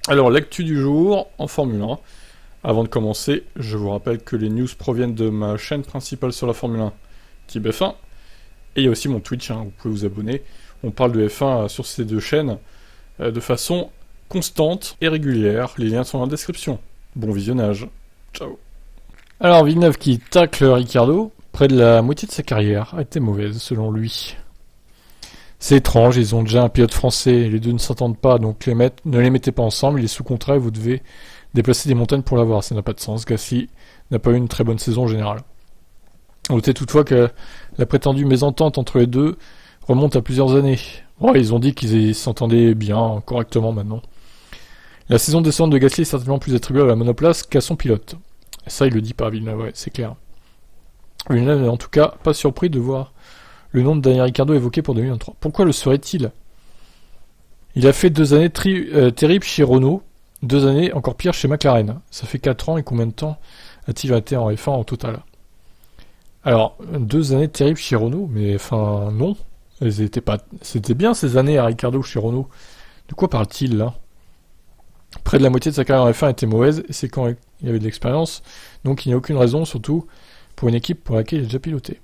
Alors, l'actu du jour en Formule 1. Avant de commencer, je vous rappelle que les news proviennent de ma chaîne principale sur la Formule 1, Type F1. Et il y a aussi mon Twitch, vous pouvez vous abonner. On parle de F1 sur ces deux chaînes de façon constante et régulière. Les liens sont dans la description. Bon visionnage. Ciao. Alors, Villeneuve qui tacle Ricciardo, près de la moitié de sa carrière, a été mauvaise selon lui. C'est étrange, ils ont déjà un pilote français, les deux ne s'entendent pas, donc ne les mettez pas ensemble, il est sous contrat et vous devez déplacer des montagnes pour l'avoir, ça n'a pas de sens. Gasly n'a pas eu une très bonne saison en général. Notez toutefois que la prétendue mésentente entre les deux remonte à plusieurs années. Ouais, ils ont dit qu'ils s'entendaient bien, correctement maintenant. La saison descendante de Gasly est certainement plus attribuée à la monoplace qu'à son pilote. Et ça, il le dit pas, Villeneuve, ouais, c'est clair. Villeneuve n'est en tout cas pas surpris de voir le nom de Daniel Ricciardo évoqué pour 2023. Pourquoi le serait-il? Il a fait 2 années terribles chez Renault, 2 années encore pires chez McLaren. Ça fait 4 ans et combien de temps a-t-il été en F1 en total? Alors, 2 années terribles chez Renault, mais enfin non. C'était bien ces années à Ricciardo chez Renault. De quoi parle-t-il là? Près de la moitié de sa carrière en F1 était mauvaise, et c'est quand il y avait de l'expérience, donc il n'y a aucune raison, surtout pour une équipe pour laquelle il a déjà piloté.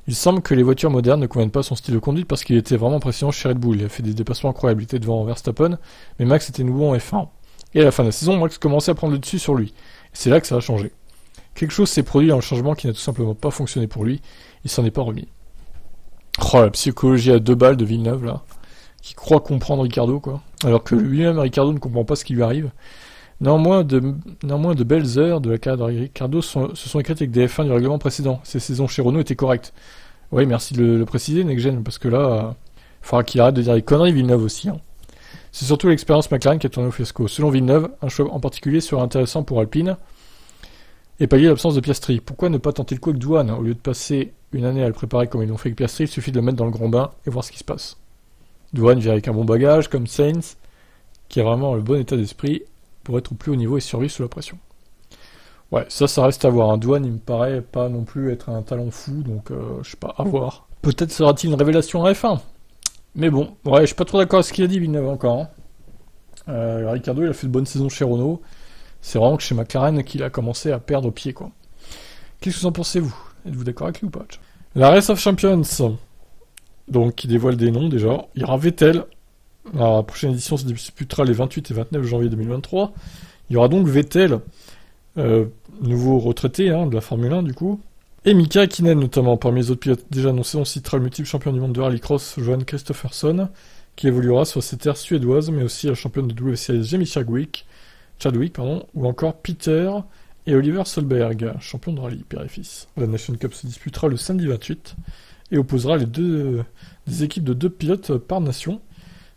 Il semble que les voitures modernes ne conviennent pas à son style de conduite parce qu'il était vraiment impressionnant chez Red Bull. Il a fait des dépassements incroyables, il était devant Verstappen, mais Max était nouveau en F1. Et à la fin de la saison, Max commençait à prendre le dessus sur lui. Et c'est là que ça a changé. Quelque chose s'est produit dans le changement qui n'a tout simplement pas fonctionné pour lui. Il s'en est pas remis. Oh, la psychologie à 2 balles de Villeneuve, là. Qui croit comprendre Ricciardo, quoi. Alors que lui-même, Ricciardo, ne comprend pas ce qui lui arrive. Néanmoins, de belles heures de la carrière de Ricciardo se sont écrites avec des F1 du règlement précédent. Ses saisons chez Renault étaient correctes. Oui, merci de le préciser, Next-Gen, parce que là, il faudra qu'il arrête de dire des conneries, Villeneuve aussi. C'est surtout l'expérience McLaren qui a tourné au fiasco. Selon Villeneuve, un choix en particulier serait intéressant pour Alpine et pallier l'absence de Piastri. Pourquoi ne pas tenter le coup avec Douane? Au lieu de passer une année à le préparer comme ils l'ont fait avec Piastri, il suffit de le mettre dans le grand bain et voir ce qui se passe. Douane vient avec un bon bagage, comme Sainz, qui a vraiment le bon état d'esprit pour être au plus haut niveau et survivre sous la pression. Ouais, ça reste à voir. Douane, il me paraît pas non plus être un talent fou, donc je sais pas, à voir. Peut-être sera-t-il une révélation en F1. Mais bon, ouais, je suis pas trop d'accord avec ce qu'il a dit, Villeneuve, encore. Ricciardo, il a fait de bonnes saisons chez Renault. C'est vraiment que chez McLaren qu'il a commencé à perdre pied, quoi. Qu'est-ce que vous en pensez, vous? Êtes-vous d'accord avec lui ou pas? La Race of Champions, donc, qui dévoile des noms, déjà. Il y aura Vettel. La prochaine édition se disputera les 28 et 29 janvier 2023. Il y aura donc Vettel, nouveau retraité de la Formule 1 du coup, et Mika Hakkinen notamment. Parmi les autres pilotes déjà annoncés, on citera le multiple champion du monde de rallycross Johan Kristoffersson, qui évoluera sur ces terres suédoises, mais aussi la championne de WCS Jamie Chadwick, ou encore Peter et Oliver Solberg, champion de rallye, père et fils. La Nation Cup se disputera le samedi 28 et opposera des équipes de 2 pilotes par nation,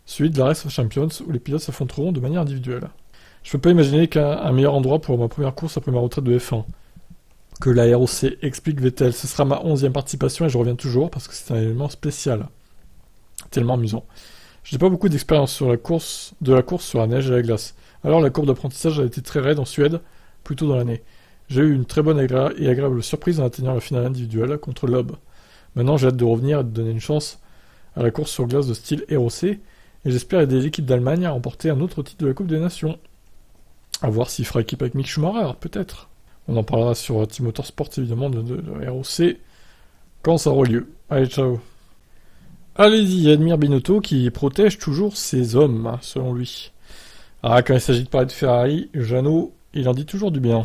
celui de la Race of Champions où les pilotes s'affronteront de manière individuelle. Je peux pas imaginer qu'un meilleur endroit pour ma première course après ma retraite de F1. Que la ROC explique Vettel. Ce sera ma 11e participation et je reviens toujours parce que c'est un élément spécial. Tellement amusant. Je n'ai pas beaucoup d'expérience sur la course sur la neige et la glace. Alors la courbe d'apprentissage a été très raide en Suède, plus tôt dans l'année. J'ai eu une très bonne et agréable surprise en atteignant la finale individuelle contre Loeb. Maintenant j'ai hâte de revenir et de donner une chance à la course sur glace de style ROC et j'espère aider l'équipe d'Allemagne à remporter un autre titre de la Coupe des Nations. À voir s'il fera équipe avec Mick Schumacher, peut-être. On en parlera sur Team Motorsport, évidemment, de ROC, quand ça aura lieu. Allez, ciao. Allez-y, Admire Binotto, qui protège toujours ses hommes, selon lui. Ah, quand il s'agit de parler de Ferrari, Jeannot, il en dit toujours du bien.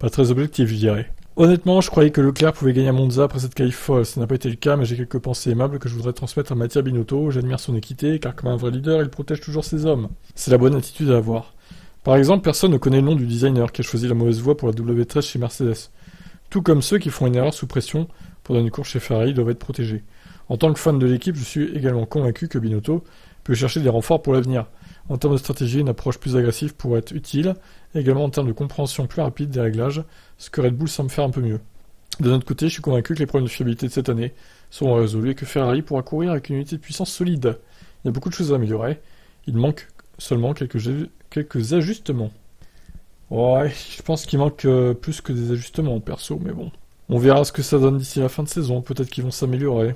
Pas très objectif, je dirais. Honnêtement, je croyais que Leclerc pouvait gagner à Monza après cette qualif folle. Ça n'a pas été le cas, mais j'ai quelques pensées aimables que je voudrais transmettre à Mattia Binotto. J'admire son équité, car comme un vrai leader, il protège toujours ses hommes. C'est la bonne attitude à avoir. Par exemple, personne ne connaît le nom du designer qui a choisi la mauvaise voie pour la W13 chez Mercedes. Tout comme ceux qui font une erreur sous pression pour donner une course chez Ferrari doivent être protégés. En tant que fan de l'équipe, je suis également convaincu que Binotto peut chercher des renforts pour l'avenir. En termes de stratégie, une approche plus agressive pourrait être utile, et également en termes de compréhension plus rapide des réglages, ce que Red Bull semble faire un peu mieux. De notre côté, je suis convaincu que les problèmes de fiabilité de cette année seront résolus et que Ferrari pourra courir avec une unité de puissance solide. Il y a beaucoup de choses à améliorer. Il manque seulement quelques ajustements. Ouais, je pense qu'il manque plus que des ajustements, perso, mais bon. On verra ce que ça donne d'ici la fin de saison, peut-être qu'ils vont s'améliorer.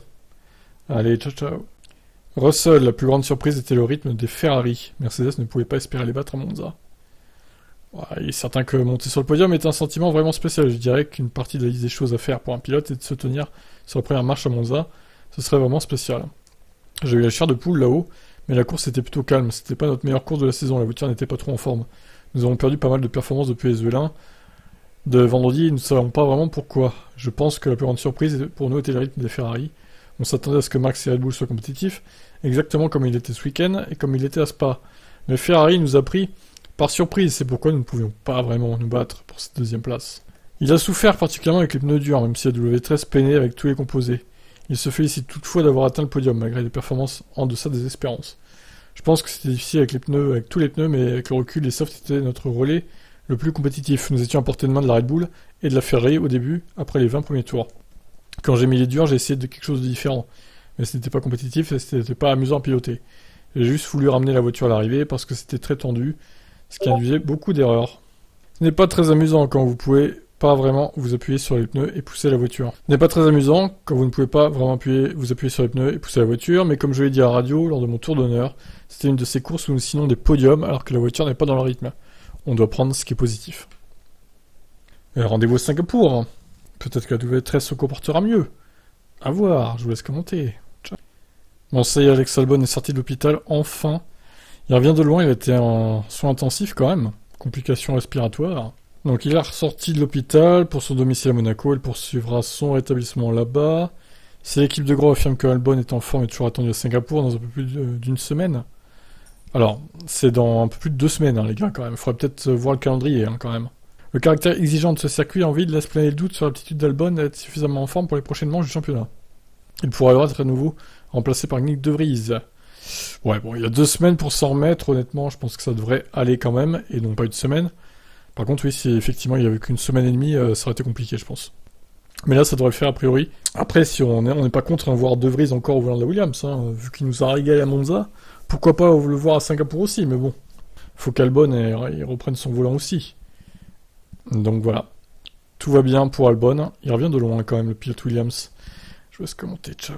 Allez, ciao ciao. Russell, la plus grande surprise était le rythme des Ferrari. Mercedes ne pouvait pas espérer les battre à Monza. Ouais, il est certain que monter sur le podium est un sentiment vraiment spécial. Je dirais qu'une partie de la liste des choses à faire pour un pilote est de se tenir sur la première marche à Monza. Ce serait vraiment spécial. J'ai eu la chair de poule là-haut, mais la course était plutôt calme. C'était pas notre meilleure course de la saison. La voiture n'était pas trop en forme. Nous avons perdu pas mal de performances depuis les L1 de vendredi et nous ne savons pas vraiment pourquoi. Je pense que la plus grande surprise pour nous était le rythme des Ferrari. On s'attendait à ce que Max et Red Bull soient compétitifs, exactement comme il était ce week-end et comme il était à Spa. Mais Ferrari nous a pris par surprise, c'est pourquoi nous ne pouvions pas vraiment nous battre pour cette deuxième place. Il a souffert particulièrement avec les pneus durs, même si la W13 peinait avec tous les composés. Il se félicite toutefois d'avoir atteint le podium, malgré des performances en deçà des espérances. Je pense que c'était difficile avec les pneus, avec tous les pneus, mais avec le recul, les softs étaient notre relais le plus compétitif. Nous étions à portée de main de la Red Bull et de la Ferrari au début, après les 20 premiers tours. Quand j'ai mis les durs, j'ai essayé de quelque chose de différent. Mais ce n'était pas compétitif et ce n'était pas amusant à piloter. J'ai juste voulu ramener la voiture à l'arrivée parce que c'était très tendu, ce qui induisait beaucoup d'erreurs. Ce n'est pas très amusant quand vous pouvez pas vraiment vous appuyer sur les pneus et pousser la voiture. Ce n'est pas très amusant quand vous ne pouvez pas vraiment vous appuyer sur les pneus et pousser la voiture, mais comme je l'ai dit à la radio lors de mon tour d'honneur, c'était une de ces courses où nous signons des podiums alors que la voiture n'est pas dans le rythme. On doit prendre ce qui est positif. Rendez-vous à Singapour. Peut-être que la W13 se comportera mieux. À voir, je vous laisse commenter. Ciao. Bon, ça y est, Alex Albon est sorti de l'hôpital, enfin. Il revient de loin, il a été en soins intensifs quand même. Complications respiratoires. Donc il est ressorti de l'hôpital pour son domicile à Monaco, il poursuivra son rétablissement là-bas. Si l'équipe de Gros affirme que Albon est en forme et toujours attendu à Singapour dans un peu plus d'une semaine. Alors, c'est dans un peu plus de 2 semaines, hein, les gars, quand même. Il faudrait peut-être voir le calendrier, hein, quand même. Le caractère exigeant de ce circuit en vide laisse planer le doute sur l'aptitude d'Albon d'être suffisamment en forme pour les prochaines manches du championnat. Il pourrait alors être à nouveau remplacé par Nick De Vries. Ouais, bon, il y a 2 semaines pour s'en remettre, honnêtement, je pense que ça devrait aller quand même, et non pas une semaine. Par contre, oui, si effectivement il y avait qu'une semaine et demie, ça aurait été compliqué, je pense. Mais là, ça devrait le faire a priori. Après, si on n'est pas contre voir De Vries encore au volant de la Williams, hein, vu qu'il nous a régalé à Monza, pourquoi pas le voir à Singapour aussi, mais bon. Faut qu'Albon il reprenne son volant aussi. Donc voilà. Tout va bien pour Albon. Il revient de loin quand même, le pilote Williams. Je vous laisse commenter, ciao.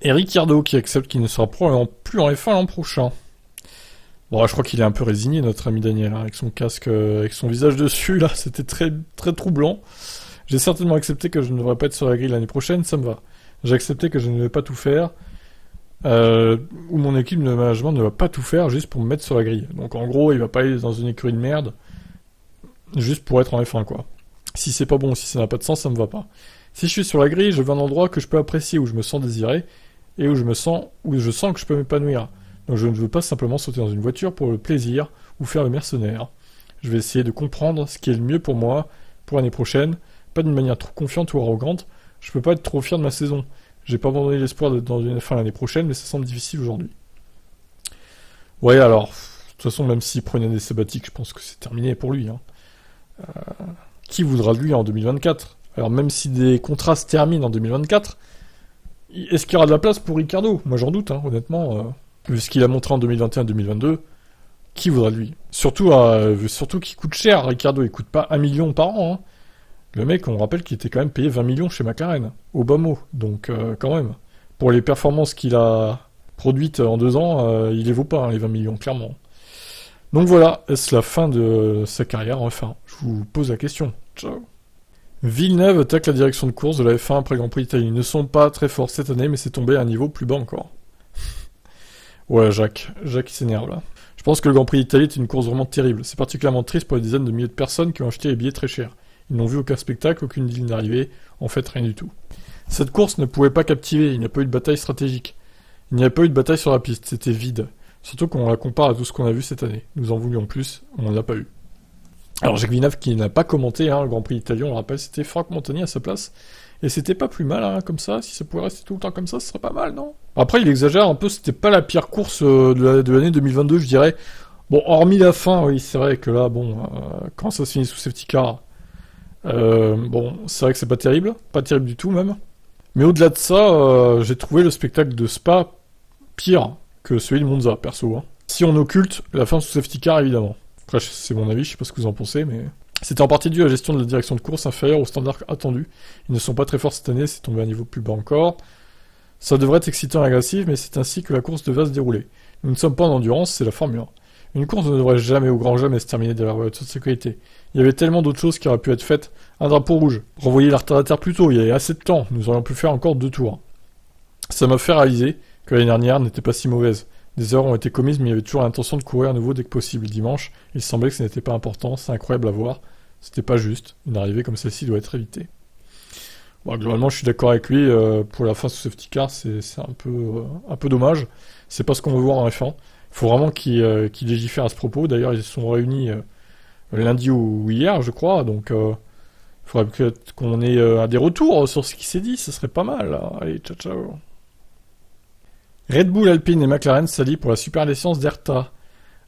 Et Ricciardo qui accepte qu'il ne sera probablement plus en F1 l'an prochain. Bon, je crois qu'il est un peu résigné, notre ami Daniel, hein, avec son casque, avec son visage dessus, là, c'était très, très troublant. J'ai certainement accepté que je ne devrais pas être sur la grille l'année prochaine, ça me va. J'ai accepté que je ne vais pas tout faire, ou mon équipe de management ne va pas tout faire juste pour me mettre sur la grille. Donc en gros, il va pas aller dans une écurie de merde, juste pour être en F1, quoi. Si c'est pas bon, si ça n'a pas de sens, ça me va pas. Si je suis sur la grille, je veux un endroit que je peux apprécier, où je me sens désiré, et où je sens que je peux m'épanouir. Donc je ne veux pas simplement sauter dans une voiture pour le plaisir, ou faire le mercenaire. Je vais essayer de comprendre ce qui est le mieux pour moi, pour l'année prochaine, pas d'une manière trop confiante ou arrogante. Je peux pas être trop fier de ma saison. J'ai pas abandonné l'espoir d'être dans une F1 l'année prochaine, mais ça semble difficile aujourd'hui. Ouais, alors, de toute façon, même s'il prenait des sabbatiques, je pense que c'est terminé pour lui. Hein. Qui voudra de lui en 2024 ? Alors même si des contrats se terminent en 2024, est-ce qu'il y aura de la place pour Ricciardo ? Moi j'en doute, hein, honnêtement. Vu ce qu'il a montré en 2021-2022, qui voudra de lui ? Surtout qu'il coûte cher, Ricciardo, il coûte pas 1 million par an. Hein. Le mec, on rappelle qu'il était quand même payé 20 millions chez McLaren, au bas mot, donc quand même. Pour les performances qu'il a produites en 2 ans, il les vaut pas, hein, les 20 millions, clairement. Donc voilà, est-ce la fin de sa carrière en F1 ? Je vous pose la question. Ciao. Villeneuve attaque la direction de course de la F1 après le Grand Prix d'Italie. Ils ne sont pas très forts cette année, mais c'est tombé à un niveau plus bas encore. Ouais, Jacques il s'énerve là. Je pense que le Grand Prix d'Italie est une course vraiment terrible. C'est particulièrement triste pour les dizaines de milliers de personnes qui ont acheté les billets très chers. Ils n'ont vu aucun spectacle, aucune ligne d'arrivée, en fait rien du tout. Cette course ne pouvait pas captiver, il n'y a pas eu de bataille stratégique. Il n'y a pas eu de bataille sur la piste, c'était vide. Surtout quand on la compare à tout ce qu'on a vu cette année. Nous en voulions plus, on n'en a pas eu. Alors Jacques Villeneuve qui n'a pas commenté le Grand Prix d'Italie, on le rappelle, c'était Franck Montagny à sa place. Et c'était pas plus mal, comme ça, si ça pouvait rester tout le temps comme ça, ce serait pas mal, non ? Après, il exagère un peu, c'était pas la pire course de l'année 2022, je dirais. Bon, hormis la fin, oui, c'est vrai que là, quand ça se finit sous safety car, c'est vrai que c'est pas terrible du tout même. Mais au-delà de ça, j'ai trouvé le spectacle de Spa pire que celui de Monza, perso. Hein. Si on occulte la fin sous safety car, évidemment. Après, c'est mon avis, je sais pas ce que vous en pensez, mais... C'était en partie dû à la gestion de la direction de course inférieure aux standards attendus. Ils ne sont pas très forts cette année, c'est tombé à un niveau plus bas encore. Ça devrait être excitant et agressif, mais c'est ainsi que la course devrait se dérouler. Nous ne sommes pas en endurance, c'est la Formule 1. Une course ne devrait jamais ou grand jamais se terminer de la voiture de sécurité. Il y avait tellement d'autres choses qui auraient pu être faites. Un drapeau rouge, renvoyer la retardataire plus tôt, il y avait assez de temps, nous aurions pu faire encore 2 tours. Ça m'a fait réaliser que l'année dernière n'était pas si mauvaise. Des erreurs ont été commises, mais il y avait toujours l'intention de courir à nouveau dès que possible. Dimanche, il semblait que ce n'était pas important, c'est incroyable à voir. C'était pas juste. Une arrivée comme celle-ci doit être évitée. Bon, globalement, je suis d'accord avec lui. Pour la fin sous safety car, c'est un peu dommage. C'est pas ce qu'on veut voir en F1. Il faut vraiment qu'il légifère à ce propos. D'ailleurs, ils se sont réunis lundi ou hier, je crois. Donc, il faudrait peut-être qu'on ait des retours sur ce qui s'est dit. Ce serait pas mal. Allez, ciao, ciao. Red Bull, Alpine et McLaren s'allient pour la super licence d'ERTA.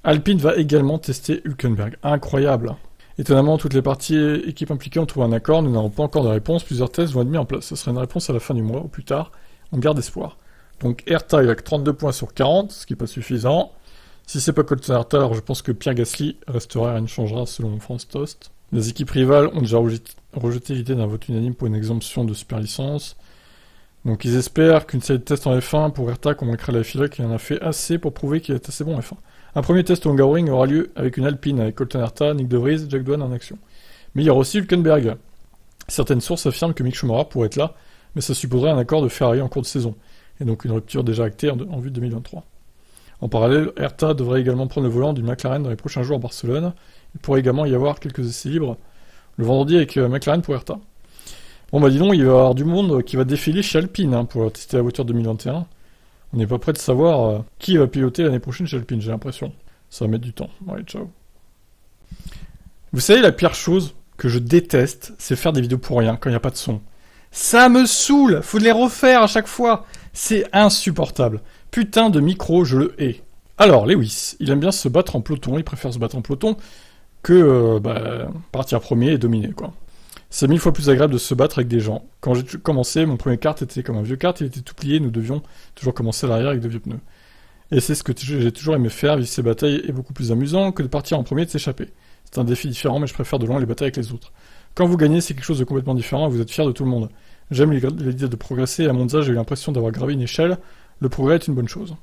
Alpine va également tester Hülkenberg. Incroyable. Étonnamment, toutes les parties équipes impliquées ont trouvé un accord. Nous n'avons pas encore de réponse. Plusieurs tests vont être mis en place. Ce sera une réponse à la fin du mois ou plus tard. On garde espoir. Donc ERTA, il a que 32 points sur 40, ce qui n'est pas suffisant. Si c'est pas Colton Herta, alors je pense que Pierre Gasly restera et rien ne changera selon France Toast. Les équipes rivales ont déjà rejeté l'idée d'un vote unanime pour une exemption de super licence. Donc ils espèrent qu'une série de tests en F1 pour Herta convaincra la FIA qu'il en a fait assez pour prouver qu'il est assez bon en F1. Un premier test au Hungaroring aura lieu avec une Alpine, avec Colton Herta, Nick De Vries, Jack Doohan en action. Mais il y aura aussi Hülkenberg. Certaines sources affirment que Mick Schumacher pourrait être là, mais ça supposerait un accord de Ferrari en cours de saison, et donc une rupture déjà actée en vue de 2023. En parallèle, Herta devrait également prendre le volant d'une McLaren dans les prochains jours à Barcelone. Il pourrait également y avoir quelques essais libres le vendredi avec McLaren pour Herta. Bon bah dis donc, il va y avoir du monde qui va défiler chez Alpine pour tester la voiture 2021. On n'est pas prêt de savoir qui va piloter l'année prochaine chez Alpine, j'ai l'impression. Ça va mettre du temps. Allez, ciao. Vous savez, la pire chose que je déteste, c'est faire des vidéos pour rien, quand il n'y a pas de son. Ça me saoule. Faut les refaire à chaque fois. C'est insupportable. Putain de micro, je le hais. Alors, Lewis, il aime bien se battre en peloton. Il préfère se battre en peloton que partir premier et dominer, quoi. C'est 1000 fois plus agréable de se battre avec des gens. Quand j'ai commencé, mon premier kart était comme un vieux kart, il était tout plié, nous devions toujours commencer à l'arrière avec de vieux pneus. Et c'est ce que j'ai toujours aimé faire, vivre ces batailles est beaucoup plus amusant que de partir en premier et de s'échapper. C'est un défi différent, mais je préfère de loin les batailles avec les autres. Quand vous gagnez, c'est quelque chose de complètement différent et vous êtes fier de tout le monde. J'aime l'idée de progresser, et à Monza, j'ai eu l'impression d'avoir gravé une échelle. Le progrès est une bonne chose.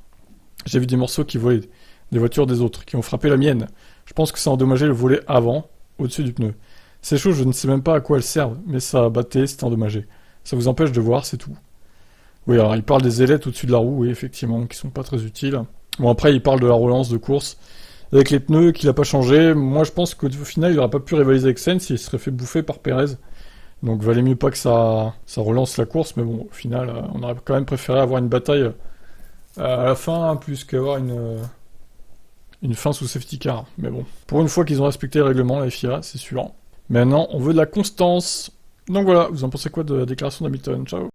J'ai vu des morceaux qui volaient, des voitures des autres, qui ont frappé la mienne. Je pense que ça a endommagé le volet avant, au-dessus du pneu. Ces choses, je ne sais même pas à quoi elles servent, mais ça a batté, c'est endommagé. Ça vous empêche de voir, c'est tout. Oui, alors il parle des ailettes au-dessus de la roue, oui, effectivement, qui sont pas très utiles. Bon, après, il parle de la relance de course. Avec les pneus qu'il a pas changé, moi je pense qu'au final, il n'aurait pas pu rivaliser avec Sainz s'il serait fait bouffer par Perez. Donc valait mieux pas que ça relance la course, mais bon, au final, on aurait quand même préféré avoir une bataille à la fin, plus qu'avoir une fin sous safety car. Mais bon, pour une fois qu'ils ont respecté le règlement, la FIA, c'est sûr. Maintenant, on veut de la constance. Donc voilà, vous en pensez quoi de la déclaration d'Hamilton? Ciao.